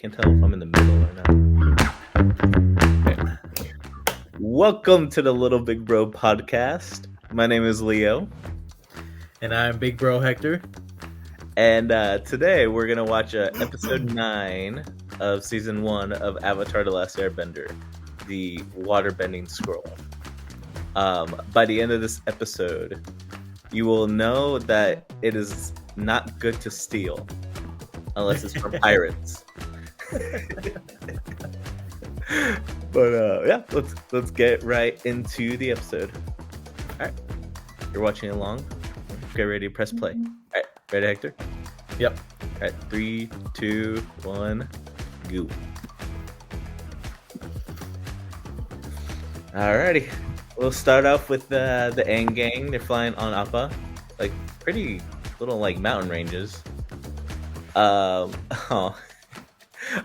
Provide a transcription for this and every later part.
Can't tell if I'm in the middle or not. Okay. Welcome to the Little Big Bro Podcast. My name is Leo. And I'm Big Bro Hector. And today we're going to watch episode 9 of season 1 of Avatar The Last Airbender, the Waterbending Scroll. By the end of this episode, you will know that it is not good to steal unless it's from pirates. But yeah, let's get right into the episode. All right, you're watching along. Get ready to press play. All right, ready, Hector? Yep. All right, 3, 2, 1, go. Alrighty, we'll start off with the Aang gang. They're flying on Appa, like pretty little like mountain ranges.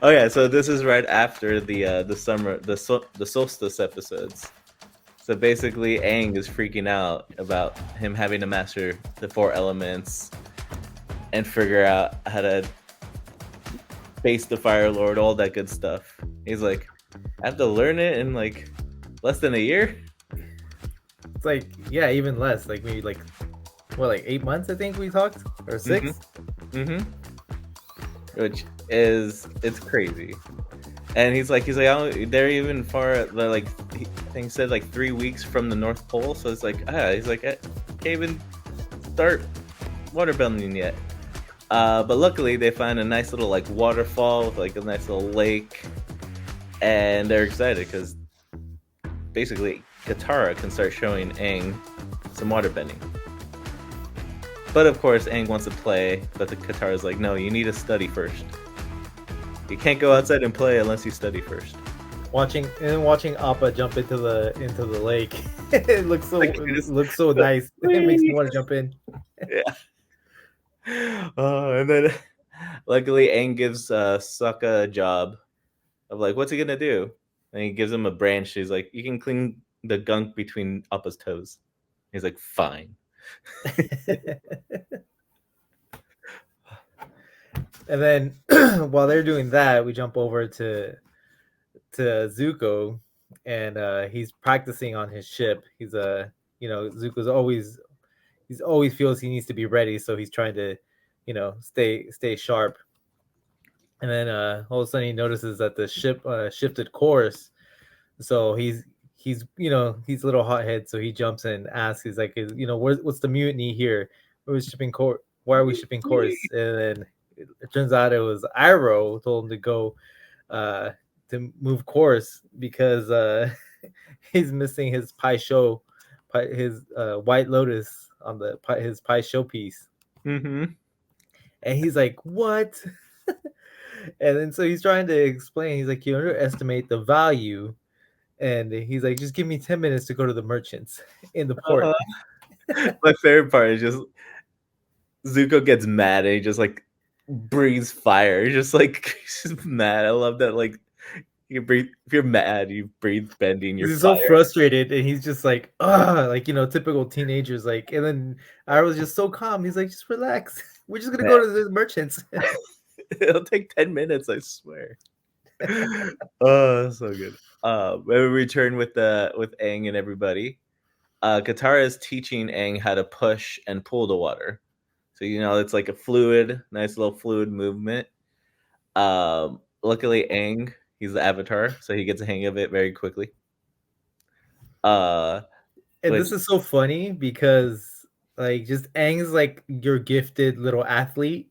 Oh yeah, so this is right after the solstice episodes. So basically, Aang is freaking out about him having to master the 4 elements and figure out how to face the Fire Lord, all that good stuff. He's like, I have to learn it in like less than a year. It's like, yeah, even less. Like maybe like 8 months I think we talked, or 6. Which is, it's crazy. And he's like, they're even far, like, I think he said like 3 weeks from the North Pole. So it's like, he's like, I can't even start waterbending yet. But luckily they find a nice little like waterfall with like a nice little lake, and they're excited because basically Katara can start showing Aang some waterbending. But of course, Aang wants to play, but the Katara's like, no, you need to study first. You can't go outside and play unless you study first. Watching Appa jump into the lake, it looks so nice. It makes me want to jump in. Yeah. And then luckily Aang gives Sokka a job of like, what's he gonna do? And he gives him a branch. He's like, you can clean the gunk between Appa's toes. He's like, fine. And then while they're doing that, we jump over to Zuko, and he's practicing on his ship. He's Zuko's always feels he needs to be ready, so he's trying to stay sharp. And then all of a sudden he notices that the ship shifted course, so he's a little hothead, so he jumps in and asks, he's like, what's the mutiny here? Why are we shipping course? And then it turns out it was Iroh told him to go to move course because he's missing his his White Lotus on his Pai Sho piece. Mm-hmm. And he's like, what? And then so he's trying to explain. He's like, you underestimate the value. And he's like, just give me 10 minutes to go to the merchants in the port. My favorite part is just Zuko gets mad and he just like breathes fire. He's just mad. I love that. Like, you breathe, if you're mad, you breathe bending. He's so frustrated, and he's just like, like typical teenagers. Like, and then I was just so calm. He's like, just relax. We're just gonna go to the merchants. It'll take 10 minutes, I swear. Oh, so good. We return with Aang and everybody. Katara is teaching Aang how to push and pull the water. So it's like a fluid, nice little fluid movement. Luckily, Aang, he's the Avatar, so he gets a hang of it very quickly. And this is so funny because like just Aang's like your gifted little athlete.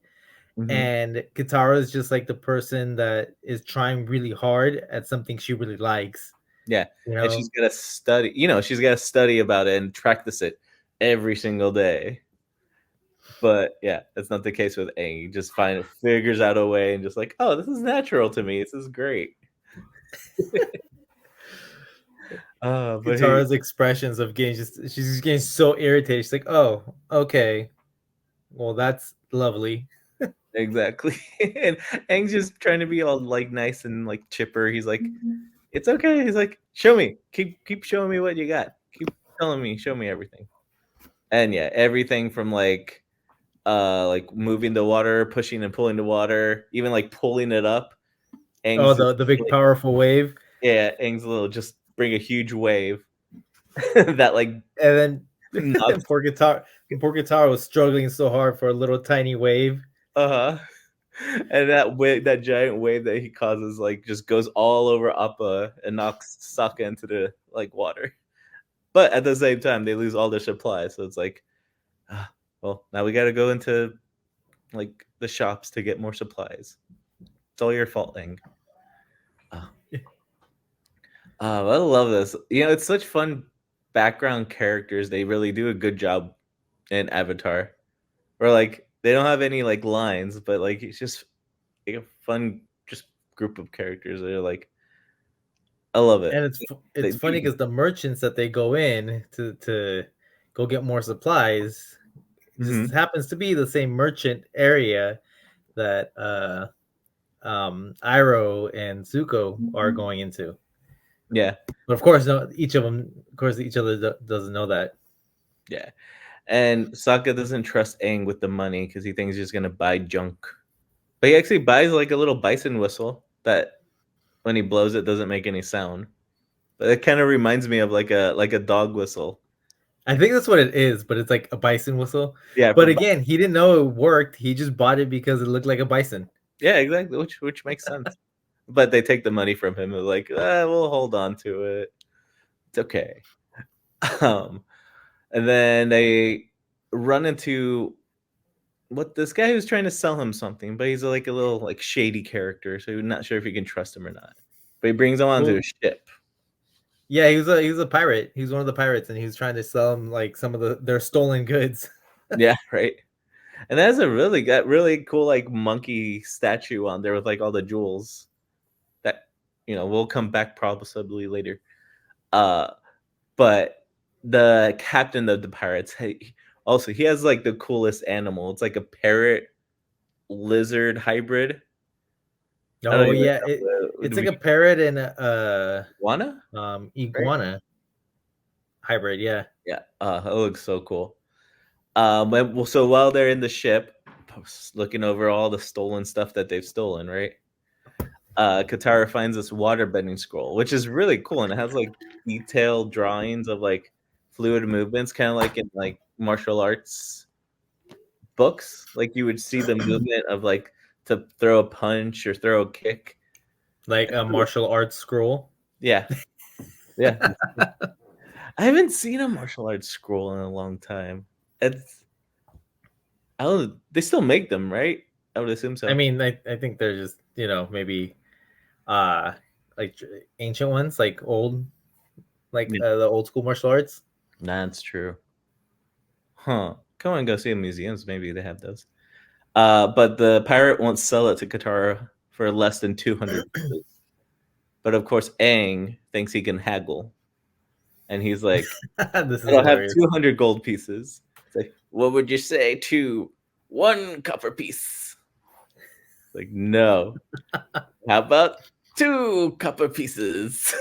Mm-hmm. And Katara is just like the person that is trying really hard at something she really likes. Yeah, and she's got to study. She's got to study about it and practice it every single day. But yeah, that's not the case with Aang. He just figures out a way and just like, oh, this is natural to me. This is great. Katara's expressions of she's just getting so irritated. She's like, oh, okay. Well, that's lovely. Exactly. And Aang's just trying to be all like nice and like chipper. He's like, it's okay. He's like, show me. Keep showing me what you got. Keep telling me, show me everything. And yeah, everything from like moving the water, pushing and pulling the water, even like pulling it up. Aang's the big like, powerful wave. yeah, Aang's little just bring a huge wave that like And then knocks. poor guitar was struggling so hard for a little tiny wave. Uh-huh. And that wave, that giant wave that he causes, like just goes all over Appa and knocks Sokka into the like water. But at the same time, they lose all their supplies. So it's like, well, now we got to go into like the shops to get more supplies. It's all your fault, Aang. I love this. You know, it's such fun background characters. They really do a good job in Avatar. Or like they don't have any like lines, but like it's just like a fun just group of characters. They're like, I love it. And it's funny because the merchants that they go in to go get more supplies just happens to be the same merchant area that Iroh and Zuko are going into. Yeah. But of course, no, each other doesn't know that. Yeah. And Sokka doesn't trust Aang with the money because he thinks he's just gonna buy junk. But he actually buys like a little bison whistle that when he blows it doesn't make any sound. But it kind of reminds me of like a dog whistle. I think that's what it is, but it's like a bison whistle. Yeah. But again, he didn't know it worked. He just bought it because it looked like a bison. Yeah, exactly. Which makes sense. But they take the money from him. They're like, we'll hold on to it. It's okay. And then they run into this guy who's trying to sell him something, but he's like a little like shady character, so you're not sure if you can trust him or not. But he brings him onto a ship. Yeah, he was a pirate. He was one of the pirates, and he was trying to sell him like some of their stolen goods. Yeah, right. And that's a really cool like monkey statue on there with like all the jewels that will come back possibly later. But the captain of the pirates, he has like the coolest animal. It's like a parrot lizard hybrid. Oh yeah, it's like a parrot and a iguana right? hybrid. Yeah. Yeah, it looks so cool. So while they're in the ship, looking over all the stolen stuff that they've stolen, right? Katara finds this waterbending scroll, which is really cool, and it has like detailed drawings of like fluid movements, kind of like in like martial arts books. Like you would see the movement of like to throw a punch or throw a kick, like a martial arts scroll. Yeah. I haven't seen a martial arts scroll in a long time. They still make them, right? I would assume so. I mean, I think they're just maybe like ancient ones, like old, like the old school martial arts. That's true. Huh. Come on, go see in museums. Maybe they have those. But the pirate won't sell it to Katara for less than 200 pieces. But of course, Aang thinks he can haggle. And he's like, I'll have 200 gold pieces. It's like, what would you say to 1 copper piece? Like, no. How about 2 copper pieces?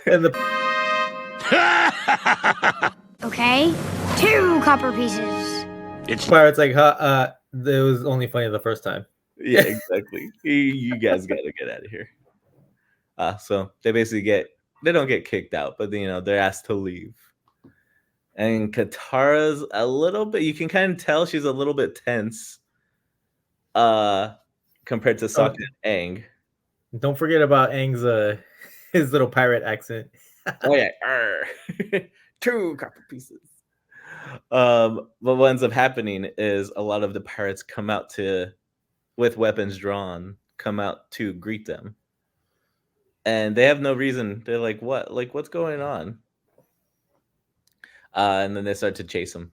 And okay, 2 copper pieces. It's pirate's like, it was only funny the first time. Yeah, exactly. You guys got to get out of here. So they basically they don't get kicked out, but they're asked to leave. And Katara's a little bit, you can kind of tell she's a little bit tense compared to Sokka and Aang. Don't forget about Aang's his little pirate accent. Oh yeah. 2 copper pieces. But what ends up happening is a lot of the pirates come out with weapons drawn, come out to greet them. And they have no reason. They're like, what? Like, what's going on? And then they start to chase him.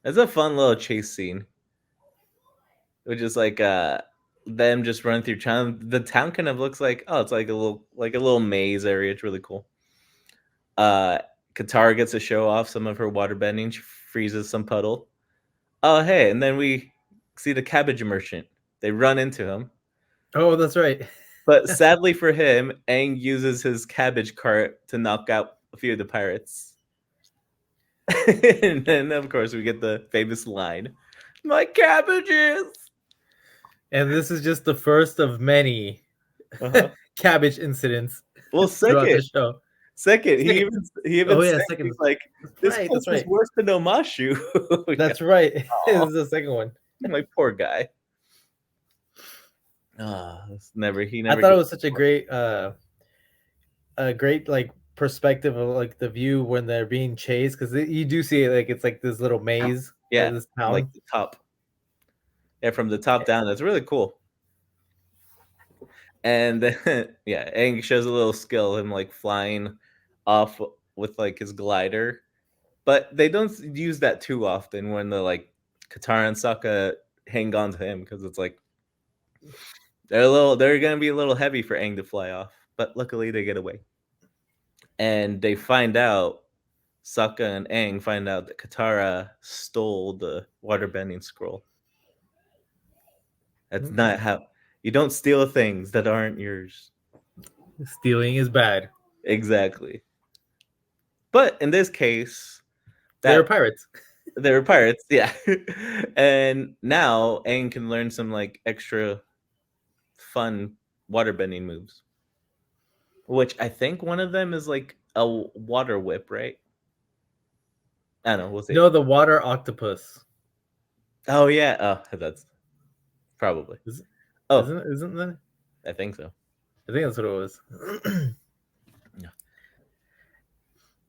It's a fun little chase scene. Which is like them just running through town. The town kind of looks like, it's like a little maze area. It's really cool. Katara gets to show off some of her waterbending. She freezes some puddle. Oh, hey, and then we see the cabbage merchant. They run into him. Oh, that's right. But sadly for him, Aang uses his cabbage cart to knock out a few of the pirates. And then, of course, we get the famous line, "My cabbages!" And this is just the first of many cabbage incidents Well, throughout the show. Second, he Second. even said, Second. he's like, this place That's right. is worse than Omashu. That's right. This is the second one. My poor guy. He never. I thought it was such a great like perspective of like the view when they're being chased, because you do see it like it's like this little maze. Yeah, this town. like the top. Yeah, from the top down. That's really cool. And then yeah, Aang shows a little skill, him like flying off with like his glider, but they don't use that too often when the like Katara and Sokka hang on to him, because it's like they're gonna be a little heavy for Aang to fly off, but luckily they get away. And they find out, Sokka and Aang find out that Katara stole the waterbending scroll. That's not how you don't steal things that aren't yours. Stealing is bad. Exactly. But in this case, they were pirates. They were pirates, yeah. And now Aang can learn some like extra fun waterbending moves, which I think one of them is like a water whip, right? I don't know. We'll see. No, the water octopus. Oh yeah. Oh, that's probably. Isn't that? I think so. I think that's what it was. Yeah.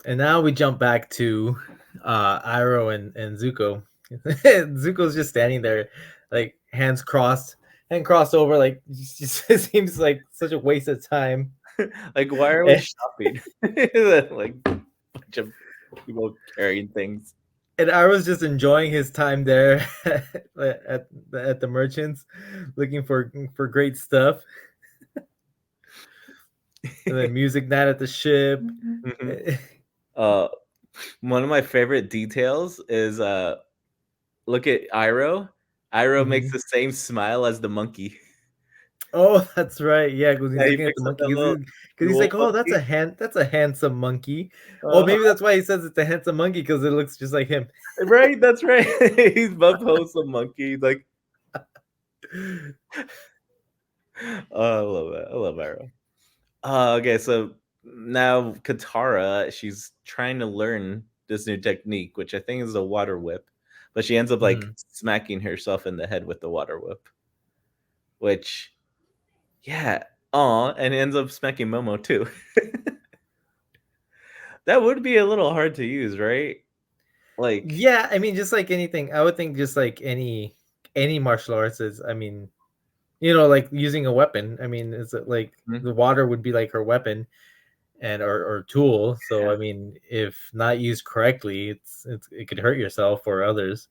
And now we jump back to Iroh and Zuko. Zuko's just standing there, like hands crossed over, like it seems like such a waste of time. Like, why are we shopping? Like a bunch of people carrying things. And Iroh's just enjoying his time there at the merchants, looking for great stuff. And then music night at the ship. Mm-hmm. One of my favorite details is look at Iroh. Iroh makes the same smile as the monkey. Oh, that's right. Yeah, because he's looking at the monkey. Because he's like, "Oh, that's a handsome monkey." Oh, maybe that's why he says it's a handsome monkey, because it looks just like him. Right, that's right. He's both wholesome monkey. He's like, oh, I love that. I love Iroh. Okay, so now Katara, she's trying to learn this new technique, which I think is a water whip, but she ends up like smacking herself in the head with the water whip, which, yeah, and ends up smacking Momo too. That would be a little hard to use, right? Like, yeah, I mean, just like anything, I would think just like any martial arts is, I mean, you know, like using a weapon. I mean, it's like the water would be like her weapon and or tool. So yeah. I mean, if not used correctly, it could hurt yourself or others.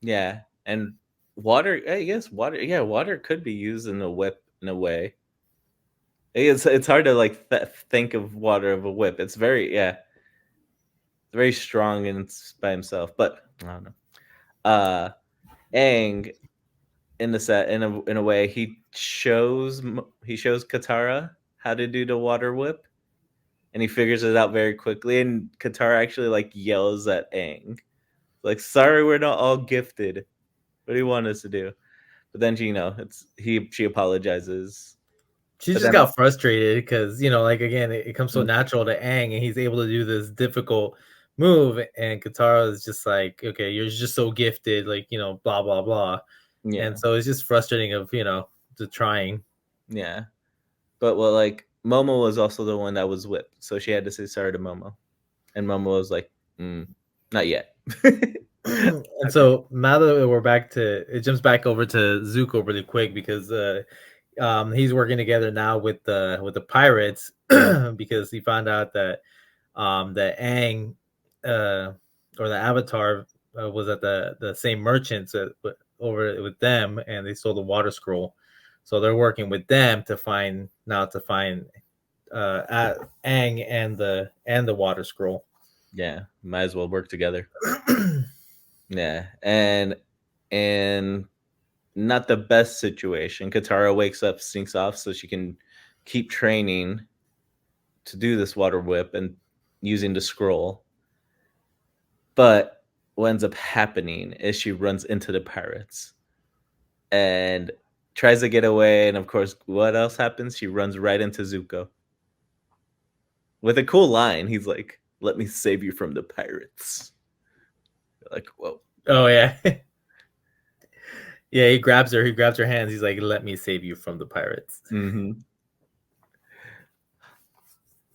Yeah, and water, I guess water could be used in a whip in a way. It's hard to like think of water of a whip. It's very very strong and it's by himself. But I don't know. Aang in the set in a way he shows Katara how to do the water whip, and he figures it out very quickly. And Katara actually like yells at Aang, like, "Sorry, we're not all gifted. What do you want us to do?" But then she apologizes. She just got frustrated because, you know, like, again, it comes so natural to Aang, and he's able to do this difficult move, and Katara is just like, okay, you're just so gifted, like, you know, blah blah blah. Yeah. And so it's just frustrating of, you know, the trying. Yeah. But well, like, Momo was also the one that was whipped, so she had to say sorry to Momo, and Momo was like, not yet. And so now that we're back it jumps back over to Zuko really quick, because he's working together now with the pirates because he found out that that Aang or the Avatar was at the same merchants over with them, and they stole the water scroll. So they're working with them to find Aang and the water scroll. Yeah, might as well work together. Yeah, and not the best situation. Katara wakes up, sneaks off so she can keep training to do this water whip and using the scroll. But what ends up happening is she runs into the pirates, and tries to get away, and of course, what else happens? She runs right into Zuko with a cool line. He's like, "Let me save you from the pirates." Like, whoa. Oh yeah. Yeah, he grabs her hands. He's like, "Let me save you from the pirates." Mm-hmm.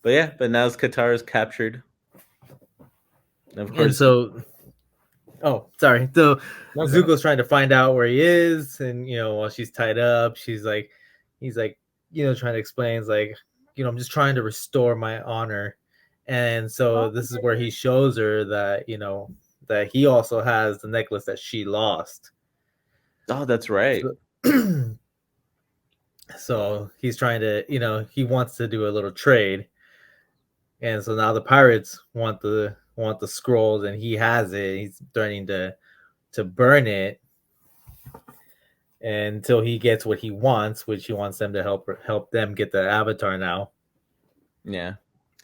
But now Katara's captured. And of course, And so, oh, sorry. So Zuko's trying to find out where he is, and while she's tied up, he's like, trying to explain, it's like, I'm just trying to restore my honor. And so this is where he shows her that, that he also has the necklace that she lost. Oh, that's right. So he's trying to, he wants to do a little trade. And so now the pirates want the scrolls, and he has it. He's threatening to burn it until he gets what he wants, which he wants them to help them get the avatar now. Yeah,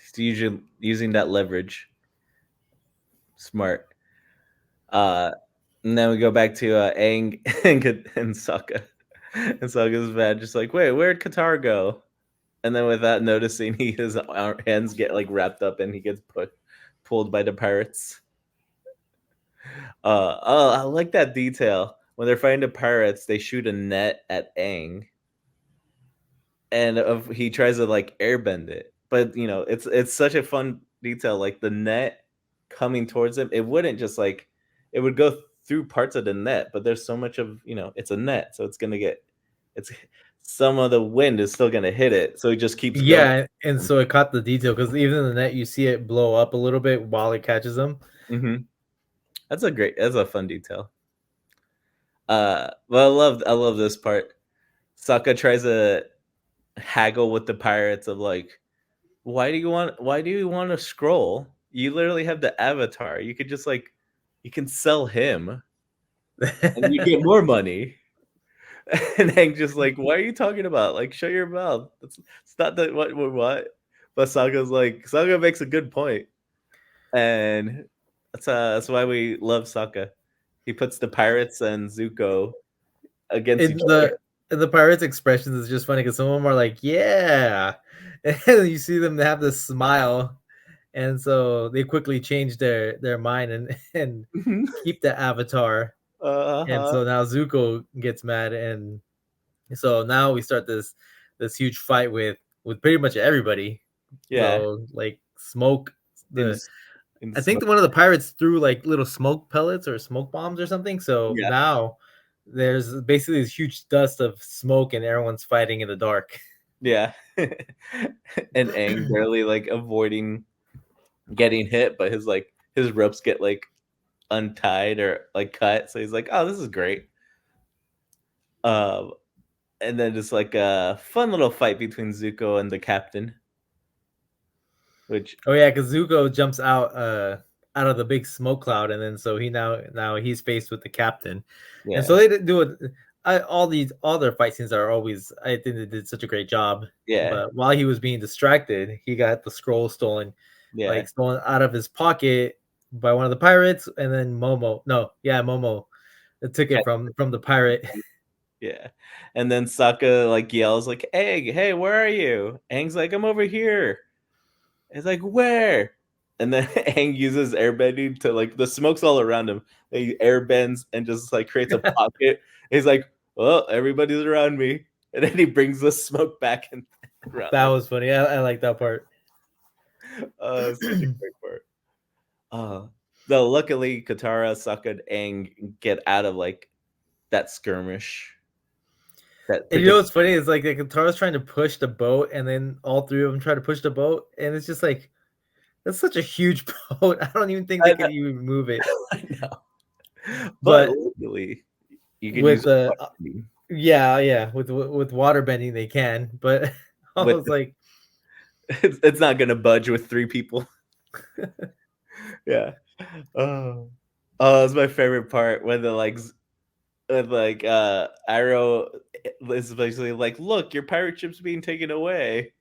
he's usually using that leverage. Smart. And then we go back to Aang and Sokka. And Sokka's bad, just like, wait, where'd Katara go? And then without noticing, his hands get like wrapped up, and he gets pulled by the pirates. I like that detail. When they're fighting the pirates, they shoot a net at Aang, and he tries to like airbend it. But it's such a fun detail. Like the net coming towards him, it wouldn't just like, it would go through parts of the net, but there's so much of it's a net, so it's some of the wind is still gonna hit it, so it just keeps going. And so it caught the detail, because even in the net you see it blow up a little bit while it catches them. Mm-hmm. That's a fun detail. But I love this part. Sokka tries to haggle with the pirates of like, why do you want a scroll? You literally have the avatar. You could just like, you can sell him and you get more money. And Hank just like, why are you talking about? Like, shut your mouth. It's not that what. But Sokka makes a good point, and that's why we love Sokka. He puts the pirates and Zuko against each other. The pirates' expressions is just funny, because some of them are like, yeah, and you see them have this smile, and so they quickly change their mind and keep the avatar. And so now Zuko gets mad, and so now we start this huge fight with pretty much everybody. Yeah, so, like Smoke. I think Smoke. one of the pirates threw like little smoke pellets or smoke bombs or something. So now there's basically this huge dust of smoke, and everyone's fighting in the dark. Yeah, and Aang barely like avoiding getting hit, but his ropes get like untied or like cut, so he's like, oh, this is great. And then just like a fun little fight between Zuko and the captain, which because Zuko jumps out of the big smoke cloud, and then so he now he's faced with the captain. And so they do it. All their fight scenes are always, I think they did such a great job. But while he was being distracted, he got the scroll stolen out of his pocket by one of the pirates, and then Momo took it from the pirate. Yeah, and then Sokka like yells like, hey, where are you? Aang's like, I'm over here. It's like, where? And then Aang uses airbending to like, the smoke's all around him. He airbends and just like creates a pocket. He's like, well, everybody's around me, and then he brings the smoke back and around. That was funny. I like that part. Such a great part. Though luckily Katara, Sokka, and Aang get out of like that skirmish. And what's funny is like Katara's trying to push the boat, and then all three of them try to push the boat, and it's just like, that's such a huge boat. I don't even think they can even move it. I know. But luckily, you can with with waterbending they can, but I was like, it's not gonna budge with three people. Yeah. Oh, it's my favorite part when Iroh is basically like, look, your pirate ship's being taken away.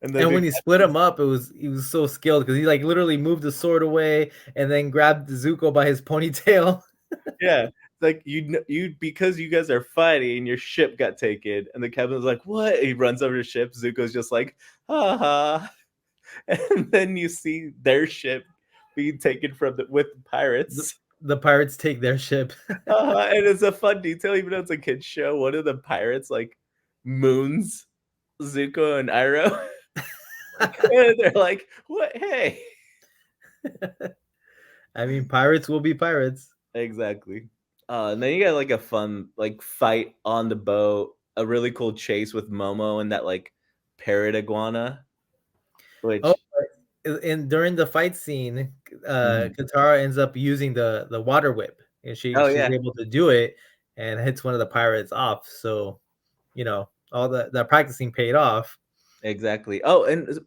And when he split him up, he was so skilled, because he like literally moved the sword away and then grabbed Zuko by his ponytail. Yeah, like you because you guys are fighting, your ship got taken, and the captain's like, "What?" He runs over the ship. Zuko's just like, "Ha ha," and then you see their ship being taken with pirates. The pirates take their ship. And it's a fun detail, even though it's a kid's show. One of the pirates like moons Zuko and Iroh. And they're like, "What? Hey!" I mean, pirates will be pirates. Exactly. And then you got like a fun like fight on the boat, a really cool chase with Momo and that like parrot iguana. Which and during the fight scene, Mhm. Katara ends up using the water whip, and she's able to do it and hits one of the pirates off. So, all the practicing paid off. Exactly. Oh, and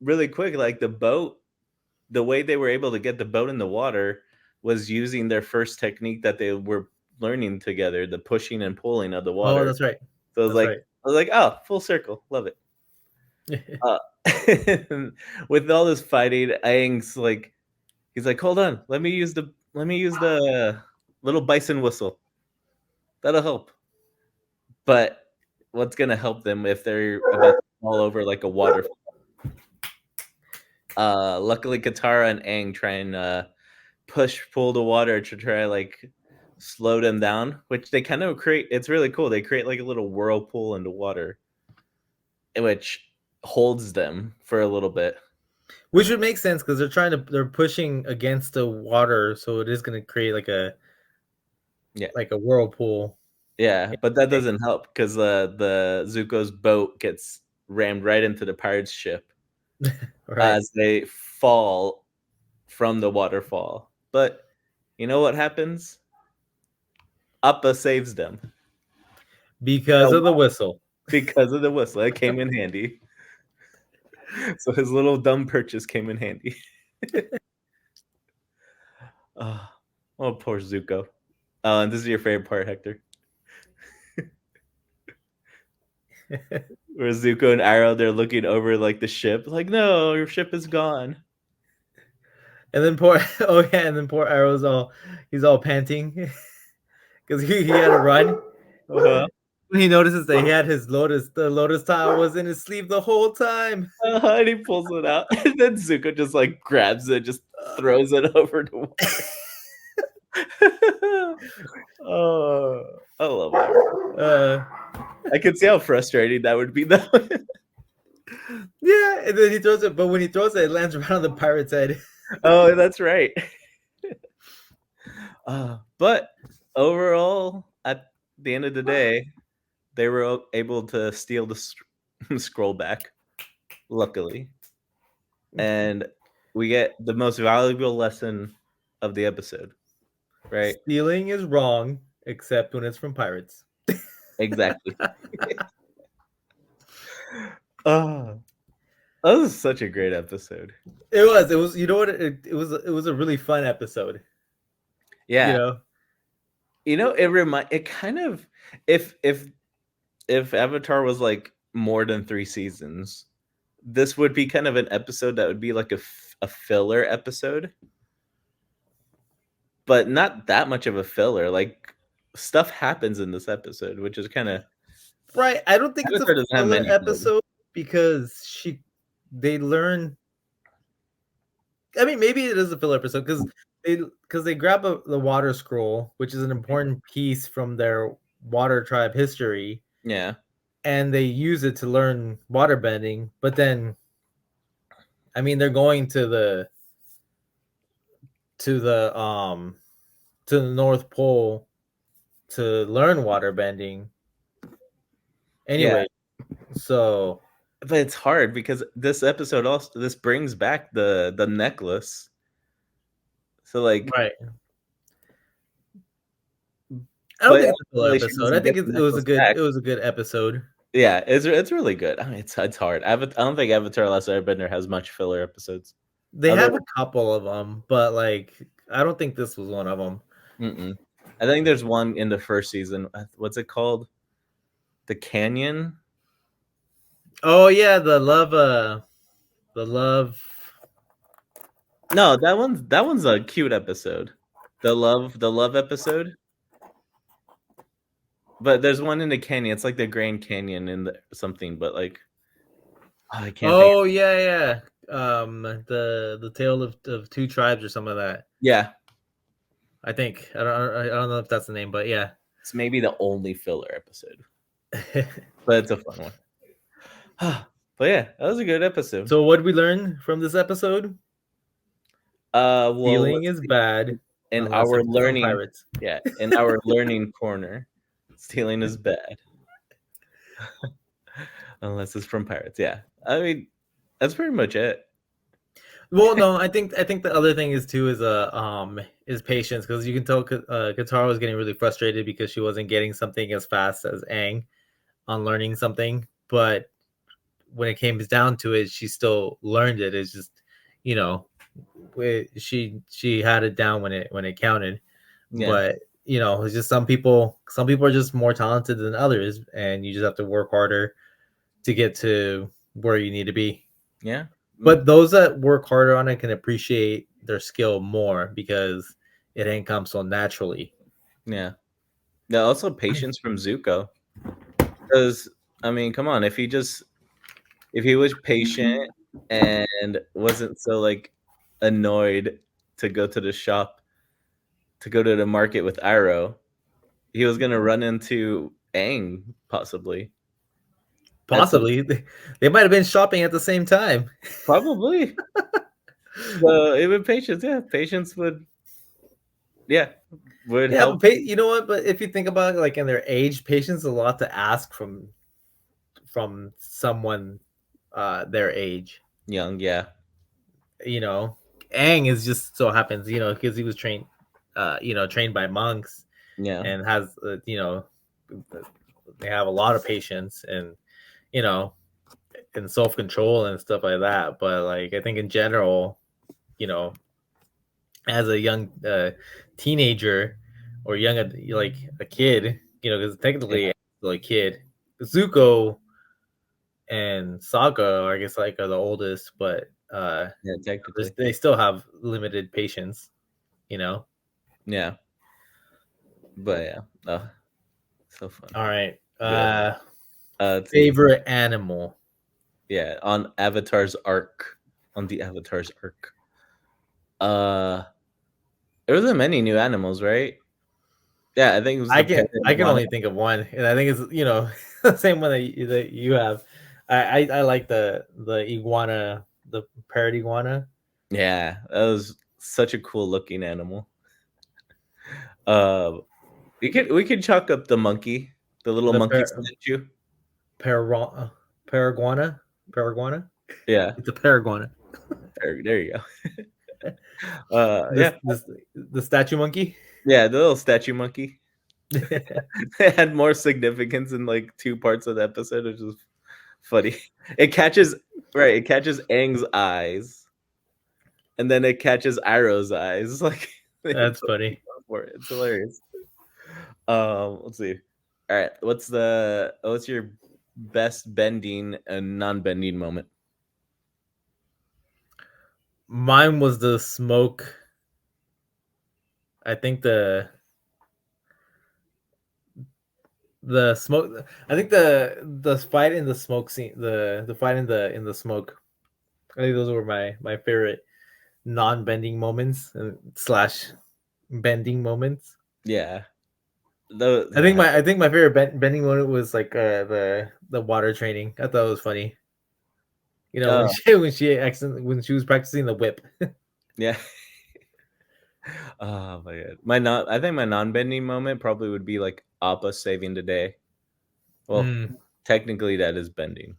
really quick, like the boat, the way they were able to get the boat in the water was using their first technique that they were learning together, the pushing and pulling of the water. Oh, that's right. So I was like, oh, full circle, love it. With all this fighting, Aang's like, he's like, hold on, let me use the little bison whistle. That'll help. But what's gonna help them if they're about to fall over like a waterfall? Luckily, Katara and Aang try and pull the water to try like slow them down, which they kind of create. It's really cool. They create like a little whirlpool in the water, which holds them for a little bit. Which would make sense because they're pushing against the water, so it is going to create like a whirlpool. Yeah, but that doesn't help because the Zuko's boat gets rammed right into the pirate's ship as they fall from the waterfall. But you know what happens? Appa saves them because of the whistle. Because of the whistle, it came in handy. So his little dumb purchase came in handy. Oh, poor Zuko. And this is your favorite part, Hector. Where Zuko and Iroh, they're looking over like the ship, like, no, your ship is gone. And then poor Iroh's he's all panting because he had to run. When he notices that he had the lotus tile was in his sleeve the whole time. And he pulls it out, and then Zuko just like grabs it, just throws it over the water. Oh, I love it. I can see how frustrating that would be, though. Yeah, and then he throws it, but when he throws it, it lands right on the pirate's head. Oh, that's right. But overall, at the end of the day, they were able to steal the scroll back, luckily. And we get the most valuable lesson of the episode, right? Stealing is wrong, except when it's from pirates. Exactly. Oh, that was such a great episode. It was. You know what? It was a really fun episode. Yeah. It kind of if Avatar was like more than 3 seasons, this would be kind of an episode that would be like a filler episode, but not that much of a filler. Like stuff happens in this episode, which is kind of right. I don't think it's a filler episode because they learn. I mean, maybe it is a filler episode because they grab the water scroll, which is an important piece from their water tribe history. Yeah. And they use it to learn waterbending, but then, I mean, they're going to the North Pole to learn waterbending. Anyway, so. But it's hard because this episode this brings back the necklace. So like, right. I don't think it's a filler episode. I think it was a good episode. Yeah, it's really good. I mean, it's hard. I don't think Avatar: Last Airbender has much filler episodes. They have a couple of them, but like I don't think this was one of them. I think there's one in the first season. What's it called? The Canyon. Oh yeah, the love. No, that one's a cute episode. The love episode. But there's one in the canyon. It's like the Grand Canyon in something, but like I can't think. Oh yeah. The tale of two tribes or something like that. Yeah, I think I don't know if that's the name, but yeah. it's maybe the only filler episode, but it's a fun one. But yeah, that was a good episode. So what did we learn from this episode? Well, Stealing is bad. in unless our it's from learning, pirates. yeah, in our learning corner, stealing is bad. Unless it's from pirates. Yeah. I mean, that's pretty much it. Well, no, I think the other thing is too is patience, because you can tell Katara was getting really frustrated because she wasn't getting something as fast as Aang on learning something, but when it came down to it, she still learned it. It's just, you know, she had it down when it counted. Yeah. But you know, it's just some people are just more talented than others, and you just have to work harder to get to where you need to be. Yeah. But those that work harder on it can appreciate their skill more because it ain't come so naturally. Yeah. Yeah. Also, patience from Zuko. Because I mean, come on, if he was patient and wasn't so like annoyed to go to the shop, to go to the market with Iroh, he was gonna run into Aang possibly. Possibly, they might have been shopping at the same time. Probably. So even patience, yeah, patience would help. But you know what? But if you think about it, like in their age, patience is a lot to ask from someone their age. Young, yeah. You know, Aang is just so happens, you know, because he was trained trained by monks, Yeah. and has you know, they have a lot of patience and, you know, and self-control and stuff like that. But like, I think in general, you know, as a young teenager or young, like a kid, you know, because technically still a kid, Zuko and Saga, I guess, like, are the oldest, but Yeah, technically. they still have limited patience, you know. Yeah. But yeah. Oh, so fun. All right. Favorite animal. Yeah, on Avatar's arc. On the Avatar's arc. There wasn't many new animals, right? Yeah, I think it was I can only think of one, and I think it's, you know, the same one that you have. I like the iguana, the parrot iguana. Yeah, that was such a cool looking animal. We could chalk up the monkey, the little monkey statue. Paraguana. Yeah, It's a paraguana. there you go. The statue monkey. Yeah, the little statue monkey. It had more significance in like two parts of the episode, which is funny. It catches Aang's eyes, and then it catches Iroh's eyes. Like, that's funny. It's hilarious. Let's see. All right, what's your best bending and non-bending moment? Mine was the smoke. I think the smoke. I think the fight in the smoke scene. The fight in the smoke. I think those were my favorite non-bending moments and / bending moments. Yeah. I think my favorite bending moment was like the water training. I thought it was funny. You know, when she was practicing the whip. Yeah. Oh my god. I think my non-bending moment probably would be like Appa saving the day. Well, technically that is bending.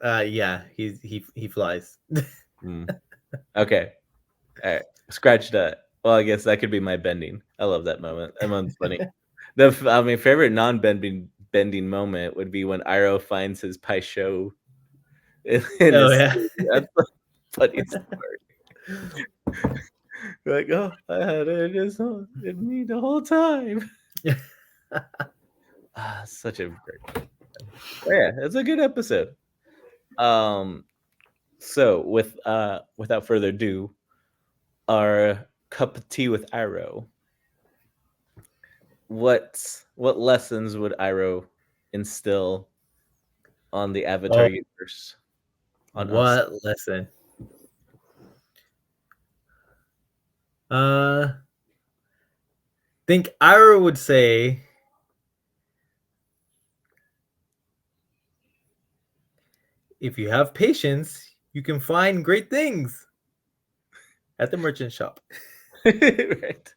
Yeah, he flies. Okay. All right. Scratch that. Well, I guess that could be my bending. I love that moment. That moment's funny. Favorite non-bending moment would be when Iroh finds his Paisho. Yeah. That's the funniest part. Like, oh, I had it in me the whole time. Such a great. Yeah, it's a good episode. So without further ado, our cup of tea with Iroh. What what lessons would Iroh instill on the Avatar universe? On us? What lesson? Think Iroh would say, if you have patience, you can find great things at the merchant shop, Right.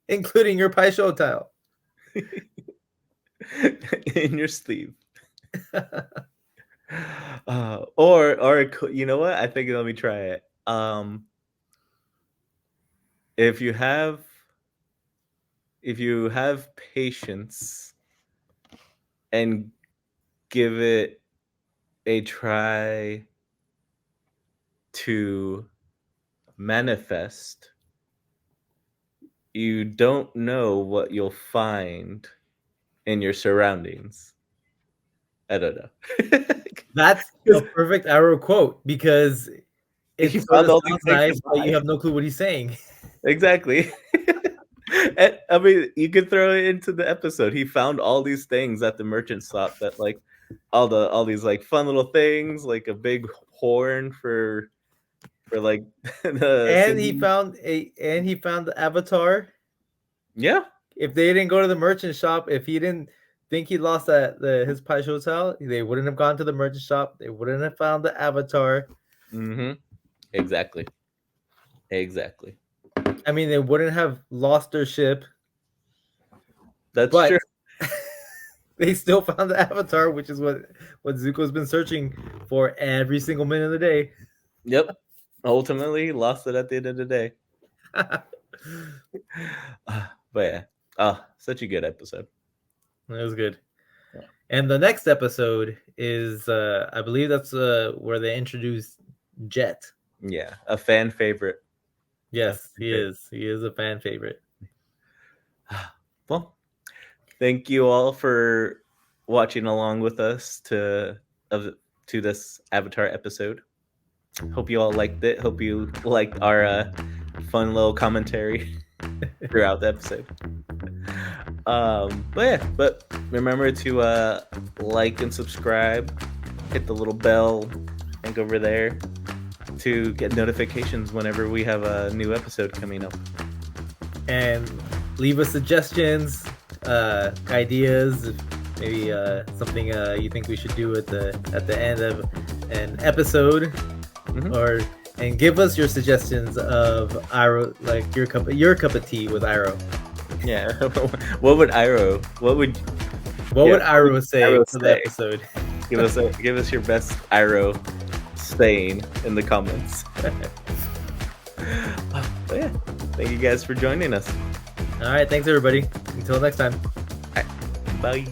including your Pai Sho tile. In your sleeve. Or you know what? I think let me try it. If you have patience and give it a try to manifest, you don't know what you'll find in your surroundings. I don't know. That's a perfect Iroh quote, because it He sort found all of these sounds things to nice, but buy. you have no clue what he's saying. Exactly. And, I mean, you could throw it into the episode. He found all these things at the merchant shop that like all these like fun little things, like a big horn for like the And singing. he found the avatar. Yeah. If they didn't go to the merchant shop, if he didn't think he lost his Pai Sho tile, they wouldn't have gone to the merchant shop. They wouldn't have found the avatar. Mm-hmm. Exactly. I mean, they wouldn't have lost their ship. That's But true. they still found the avatar, which is what Zuko's been searching for every single minute of the day. Yep. Ultimately, lost it at the end of the day. But yeah, such a good episode. That was good. Yeah. And the next episode is, I believe that's where they introduce Jet. Yeah, a fan favorite. Yes, he is. He is a fan favorite. Well, thank you all for watching along with us to this Avatar episode. Hope you all liked it. Hope you liked our fun little commentary throughout the episode. But remember to like and subscribe, hit the little bell, and go over there to get notifications whenever we have a new episode coming up. And leave us suggestions, ideas, maybe something you think we should do at the end of an episode, and give us your suggestions of Iroh, like your cup of tea with Iroh. Yeah. What would Iroh say for the episode? Give us your best Iroh saying in the comments. But yeah, thank you guys for joining us. All right, thanks everybody. Until next time. Bye.